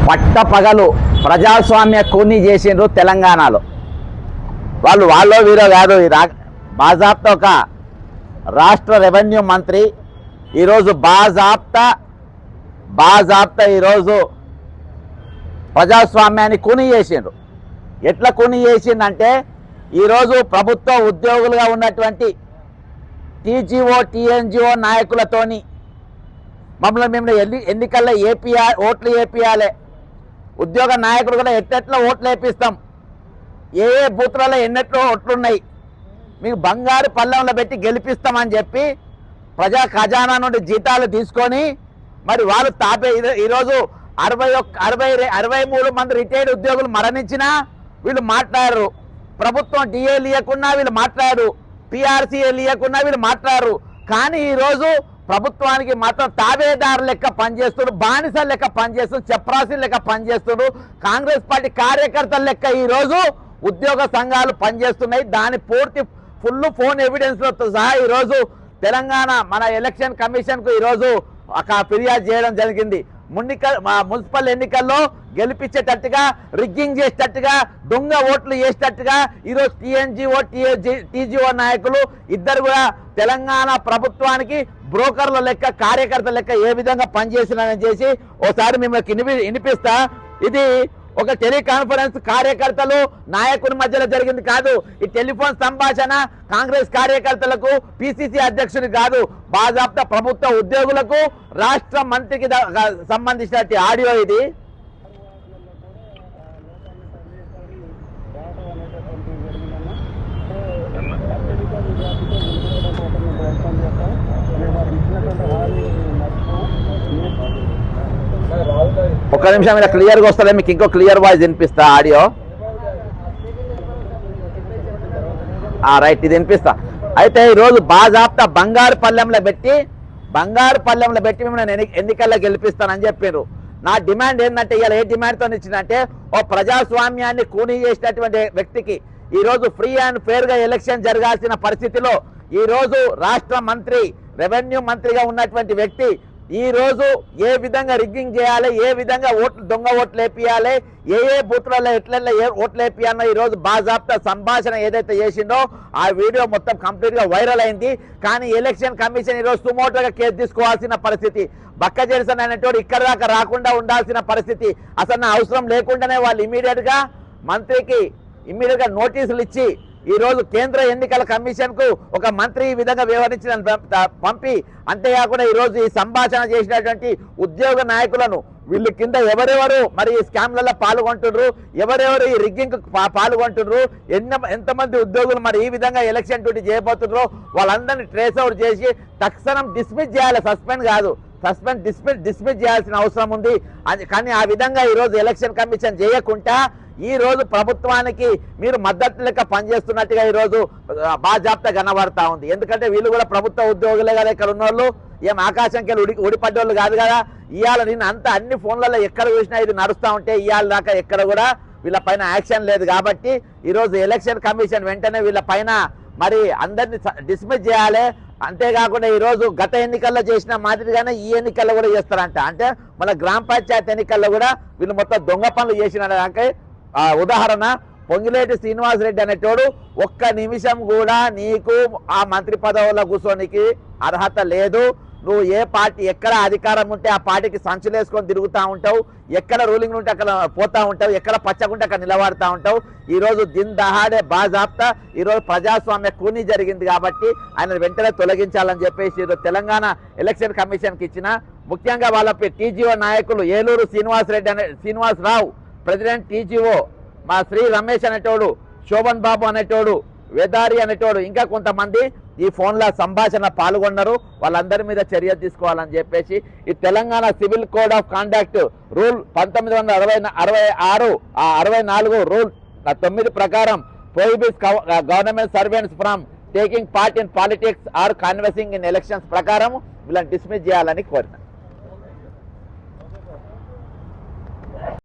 పట్టపగలు ప్రజాస్వామ్య కూనీ చేసిండ్రు తెలంగాణలో. వాళ్ళు వీరో కాదు, బాజాప్తా ఒక రాష్ట్ర రెవెన్యూ మంత్రి ఈరోజు బాజాప్తా ఈరోజు ప్రజాస్వామ్యాన్ని కూనీ చేసిండ్రు. ఎట్లా కూనీ చేసిందంటే ఈరోజు ప్రభుత్వ ఉద్యోగులుగా ఉన్నటువంటి టీజీఓ టీఎన్జిఓ నాయకులతోని మేము ఎన్నికల్లో ఓట్లు వేపియాలి, ఉద్యోగ నాయకులు కూడా ఎట్లా ఓట్లు వేపిస్తాం, ఏ బూత్లలో ఎన్నెట్లో ఓట్లున్నాయి, మీకు బంగారు పళ్ళెంలో పెట్టి గెలిపిస్తామని చెప్పి ప్రజా ఖజానా నుండి జీతాలు తీసుకొని మరి వాళ్ళు ఈరోజు 63 మంది రిటైర్డ్ ఉద్యోగులు మరణించినా వీళ్ళు మాట్లాడరు, ప్రభుత్వం డిఏలు ఇవ్వకున్నా వీళ్ళు మాట్లాడరు, పిఆర్సీఏలు ఇవ్వకున్నా వీళ్ళు మాట్లాడరు. కానీ ఈరోజు ప్రభుత్వానికి మాత్రం తాబేదారు లెక్క పనిచేస్తున్నారు, బానిస లెక్క పనిచేస్తున్నారు, చప్రాసి లెక్క పనిచేస్తున్నారు, కాంగ్రెస్ పార్టీ కార్యకర్తల లెక్క ఈరోజు ఉద్యోగ సంఘాలు పనిచేస్తున్నాయి. దాని పూర్తి ఫుల్ ఫోన్ ఎవిడెన్స్లతో సహా ఈరోజు తెలంగాణ మన ఎలక్షన్ కమిషన్కు ఈరోజు ఫిర్యాదు చేయడం జరిగింది. మున్సిపల్ ఎన్నికల్లో గెలిపించేటట్టుగా, రిగ్గింగ్ చేసేటట్టుగా, దొంగ ఓట్లు వేసేటట్టుగా ఈరోజు టీఎన్జిఓ టీజీఓ నాయకులు ఇద్దరు కూడా తెలంగాణ ప్రభుత్వానికి బ్రోకర్ల లెక్క, కార్యకర్తల లెక్క ఏ విధంగా పనిచేసినారని చేసి ఓసారి మిమ్మల్ని వినిపిస్తా. ఇది ఒక టెలికాన్ఫరెన్స్ కార్యకర్తలు నాయకుని మధ్యలో జరిగింది కాదు. ఈ టెలిఫోన్ సంభాషణ కాంగ్రెస్ కార్యకర్తలకు, పిసిసి అధ్యక్షుని కాదు, బాజాప్తా ప్రభుత్వ ఉద్యోగులకు, రాష్ట్ర మంత్రికి సంబంధించిన ఆడియో ఇది. ఒక్క నిమిషం ఇలా క్లియర్గా వస్తుందా, మీకు ఇంకో క్లియర్ వాయిస్ వినిపిస్తా ఆడియో. రైట్, ఇది వినిపిస్తా. అయితే ఈరోజు బాజాప్తా బంగారు పళ్ళెంలో పెట్టి మిమ్మల్ని ఎన్నికల్లో గెలిపిస్తానని చెప్పారు. నా డిమాండ్ ఏంటంటే ఇలా ఏ డిమాండ్తో ఇచ్చిందంటే ఓ ప్రజాస్వామ్యాన్ని కూనీ చేసినటువంటి వ్యక్తికి ఈరోజు ఫ్రీ అండ్ ఫెయిర్గా ఎలక్షన్ జరగాల్సిన పరిస్థితిలో ఈరోజు రాష్ట్ర మంత్రి, రెవెన్యూ మంత్రిగా ఉన్నటువంటి వ్యక్తి ఈ రోజు ఏ విధంగా రిగ్గింగ్ చేయాలి, ఏ విధంగా దొంగ ఓట్లు వేపియాలి, ఏ బూత్లలో ఎట్లా ఓట్లు వేపియాలో ఈ రోజు బాజాప్తా సంభాషణ ఏదైతే చేసిందో ఆ వీడియో మొత్తం కంప్లీట్ గా వైరల్ అయింది. కానీ ఎలక్షన్ కమిషన్ ఈరోజు సుమోటోగా కేసు తీసుకోవాల్సిన పరిస్థితి, బక్క జెర్సన్ అనేటోడు ఇక్కడ దాకా రాకుండా ఉండాల్సిన పరిస్థితి, అసలు నా అవసరం లేకుండానే వాళ్ళు ఇమీడియట్ గా మంత్రికి నోటీసులు ఇచ్చి ఈ రోజు కేంద్ర ఎన్నికల కమిషన్ కు ఒక మంత్రి ఈ విధంగా వ్యవహరించిన పంపి, అంతేకాకుండా ఈ రోజు ఈ సంభాషణ చేసినటువంటి ఉద్యోగ నాయకులను వీళ్ళు కింద ఎవరెవరు మరి ఈ స్కామ్లలో పాల్గొంటున్నారు, ఎవరెవరు ఈ రిగ్గింగ్ పాల్గొంటున్నారు, ఎంతమంది ఉద్యోగులు మరి ఈ విధంగా ఎలక్షన్ డ్యూటీ చేయబోతున్నారో వాళ్ళందరినీ ట్రేస్ అవుట్ చేసి తక్షణం డిస్మిస్ చేయాలి, సస్పెండ్ కాదు, డిస్మిస్ చేయాల్సిన అవసరం ఉంది. కానీ ఆ విధంగా ఈరోజు ఎలక్షన్ కమిషన్ చేయకుండా ఈ రోజు ప్రభుత్వానికి మీరు మద్దతు లెక్క పనిచేస్తున్నట్టుగా ఈరోజు బాజాప్తా కనబడతా ఉంది. ఎందుకంటే వీళ్ళు కూడా ప్రభుత్వ ఉద్యోగులే కదా, ఇక్కడ ఉన్నోళ్ళు ఏం ఆకాశంకి వెళ్ళి ఊడిపడ్డోళ్ళు కాదు కదా. ఇవాళ నేను అన్ని ఫోన్లలో ఎక్కడ చూసినా ఇది నడుస్తూ ఉంటే ఇవాళ దాకా ఎక్కడ కూడా వీళ్ళ పైన యాక్షన్ లేదు. కాబట్టి ఈరోజు ఎలక్షన్ కమిషన్ వెంటనే వీళ్ళ పైన మరి అందరినీ డిస్మిస్ చేయాలి. అంతేకాకుండా ఈరోజు గత ఎన్నికల్లో చేసిన మాదిరిగానే ఈ ఎన్నికల్లో కూడా చేస్తారంట. అంటే మన గ్రామ పంచాయతీ ఎన్నికల్లో కూడా వీళ్ళు మొత్తం దొంగ పనులు చేసిన ఉదాహరణ పొంగిలేటి శ్రీనివాసరెడ్డి అనేటోడు ఒక్క నిమిషం కూడా నీకు ఆ మంత్రి పదవుల్లో కూర్చోనికి అర్హత లేదు. నువ్వు ఏ పార్టీ ఎక్కడ అధికారం ఉంటే ఆ పార్టీకి సంచులేసుకొని తిరుగుతూ ఉంటావు, ఎక్కడ రూలింగ్ ఉంటే అక్కడ పోతా ఉంటావు, ఎక్కడ పచ్చకుంటే అక్కడ నిలబడతా ఉంటావు. ఈరోజు దిన్ దహాడే బాజాప్తా ఈరోజు ప్రజాస్వామ్య కూనీ జరిగింది కాబట్టి ఆయన వెంటనే తొలగించాలని చెప్పేసి ఈరోజు తెలంగాణ ఎలక్షన్ కమిషన్కి ఇచ్చిన ముఖ్యంగా వాళ్ళ టీజీఓ నాయకులు ఏలూరు శ్రీనివాసరావు ప్రెసిడెంట్ టీజీఓ, మా శ్రీ రమేష్ అనేటోడు, శోభన్ బాబు అనేటోడు, వేదారి అనేటోడు, ఇంకా కొంతమంది ఈ ఫోన్ల సంభాషణ పాల్గొన్నారు. వాళ్ళందరి మీద చర్య తీసుకోవాలని చెప్పేసి ఈ Telangana civil code of conduct rule 1964 rule 9 ప్రకారం prohibits government servants from taking part in politics or canvassing in elections ప్రకారం వీళ్ళని డిస్మిస్ చేయాలని కోరిన.